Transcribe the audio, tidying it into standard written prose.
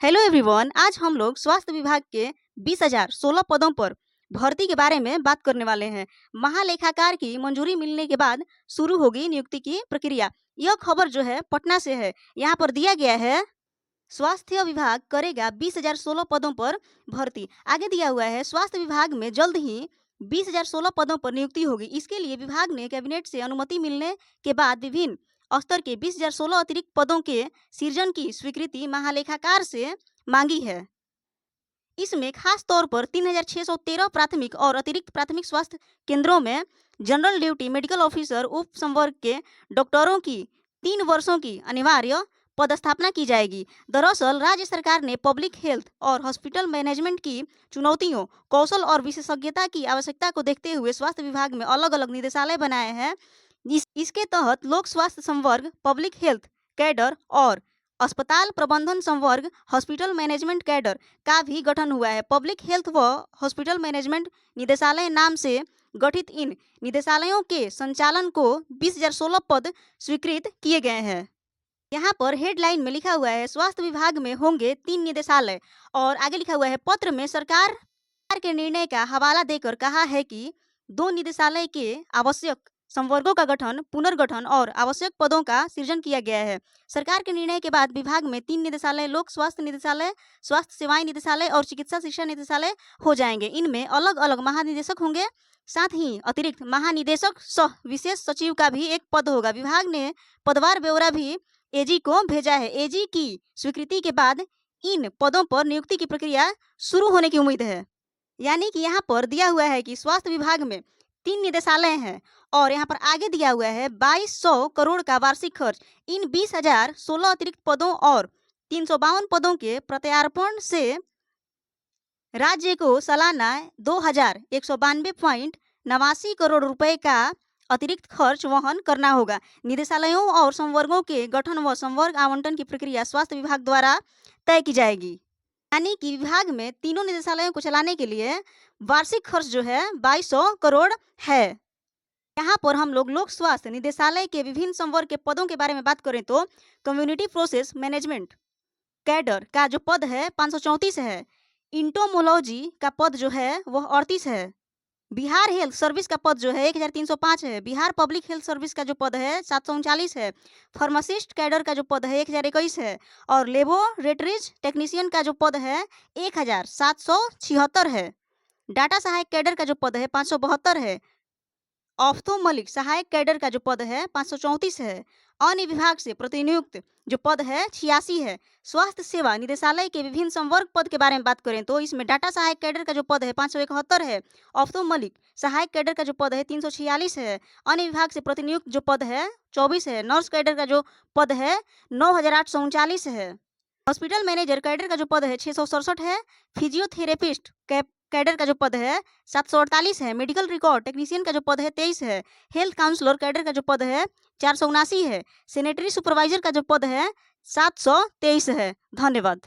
Hello everyone, आज हम लोग स्वास्थ्य विभाग के 20,016 पदों पर भर्ती के बारे में बात करने वाले हैं। महालेखाकार की मंजूरी मिलने के बाद शुरू होगी नियुक्ति की प्रक्रिया। यह खबर जो है पटना से है। यहाँ पर दिया गया है, स्वास्थ्य विभाग करेगा 20,016 पदों पर भर्ती। आगे दिया हुआ है, स्वास्थ्य विभाग में जल्द ही 20,016 पदों पर नियुक्ति होगी। इसके लिए विभाग ने कैबिनेट से अनुमति मिलने के बाद विभिन्न स्तर के 20,016 अतिरिक्त पदों के सृजन की स्वीकृति महालेखाकार से मांगी है। इसमें खास तौर पर 3,613 प्राथमिक और अतिरिक्त प्राथमिक स्वास्थ्य केंद्रों में जनरल ड्यूटी मेडिकल ऑफिसर उप संवर्ग के डॉक्टरों की 3 वर्षों की अनिवार्य पदस्थापना की जाएगी। दरअसल राज्य सरकार ने पब्लिक हेल्थ और हॉस्पिटल मैनेजमेंट की चुनौतियों, कौशल और विशेषज्ञता की आवश्यकता को देखते हुए स्वास्थ्य विभाग में अलग अलग निदेशालय बनाए हैं। इसके तहत लोक स्वास्थ्य संवर्ग, पब्लिक हेल्थ कैडर और अस्पताल प्रबंधन संवर्ग, हॉस्पिटल मैनेजमेंट कैडर का भी गठन हुआ है। पब्लिक हेल्थ व हॉस्पिटल मैनेजमेंट निदेशालय नाम से गठित इन निदेशालयों के संचालन को 20,016 पद स्वीकृत किए गए हैं। यहाँ पर हेडलाइन में लिखा हुआ है, स्वास्थ्य विभाग में होंगे 3 निदेशालय, और आगे लिखा हुआ है, पत्र में सरकार के निर्णय का हवाला देकर कहा है कि 2 निदेशालय के आवश्यक संवर्गों का गठन, पुनर्गठन और आवश्यक पदों का सृजन किया गया है। सरकार के निर्णय के बाद विभाग में 3 निदेशालय, लोक स्वास्थ्य निदेशालय, स्वास्थ्य सेवाएं निदेशालय और चिकित्सा शिक्षा निदेशालय हो जाएंगे। इनमें अलग अलग महानिदेशक होंगे। साथ ही अतिरिक्त महानिदेशक सह विशेष सचिव का भी एक पद होगा। विभाग ने पदवार ब्यौरा भी एजी को भेजा है। एजी की स्वीकृति के बाद इन पदों पर नियुक्ति की प्रक्रिया शुरू होने की उम्मीद है। यानी कि यहाँ पर दिया हुआ है कि स्वास्थ्य विभाग में 3 निदेशालय हैं और यहाँ पर आगे दिया हुआ है 2,200 करोड़ का वार्षिक खर्च। इन 20,016 अतिरिक्त पदों और 352 पदों के प्रत्यार्पण से राज्य को सालाना 2,192.89 करोड़ रुपए का अतिरिक्त खर्च वहन करना होगा। निदेशालयों और संवर्गों के गठन व संवर्ग आवंटन की प्रक्रिया स्वास्थ्य विभाग द्वारा तय की जाएगी। यानी कि विभाग में तीनों निदेशालयों को चलाने के लिए वार्षिक खर्च जो है 2,200 करोड़ है। यहाँ पर हम लोग लोक स्वास्थ्य निदेशालय के विभिन्न संवर्ग के पदों के बारे में बात करें तो कम्युनिटी प्रोसेस मैनेजमेंट कैडर का जो पद है 534 है। इंटोमोलॉजी का पद जो है वह 38 है। बिहार हेल्थ सर्विस का पद जो है 1,305 है। बिहार पब्लिक हेल्थ सर्विस का जो पद है 739 है। फार्मासिस्ट कैडर का जो पद है 1,021 है। और लेबोरेटरीज टेक्नीशियन का जो पद है 1,776 है। डाटा सहायक कैडर का जो पद है 572 है। ऑफ्थोमलिक सहायक कैडर का जो पद है 534 है। अन्य विभाग से प्रतिनियुक्त जो पद है 86 है। स्वास्थ्य सेवा निदेशालय के विभिन्न संवर्ग पद के बारे में बात करें तो इसमें डाटा सहायक कैडर का जो पद है 571 है। ऑफ्थोमलिक सहायक कैडर का जो पद है 346 है। अन्य विभाग से प्रतिनियुक्त जो पद है 24 है। नर्स कैडर का जो पद है 9,839 है। हॉस्पिटल मैनेजर कैडर का जो पद है 667 है। फिजियोथेरेपिस्ट कैडर का जो पद है 748 है। मेडिकल रिकॉर्ड टेक्नीशियन का जो पद है 23 है। हेल्थ काउंसलर कैडर का जो पद है 479 है। सैनिटरी सुपरवाइजर का जो पद है 723 है। धन्यवाद।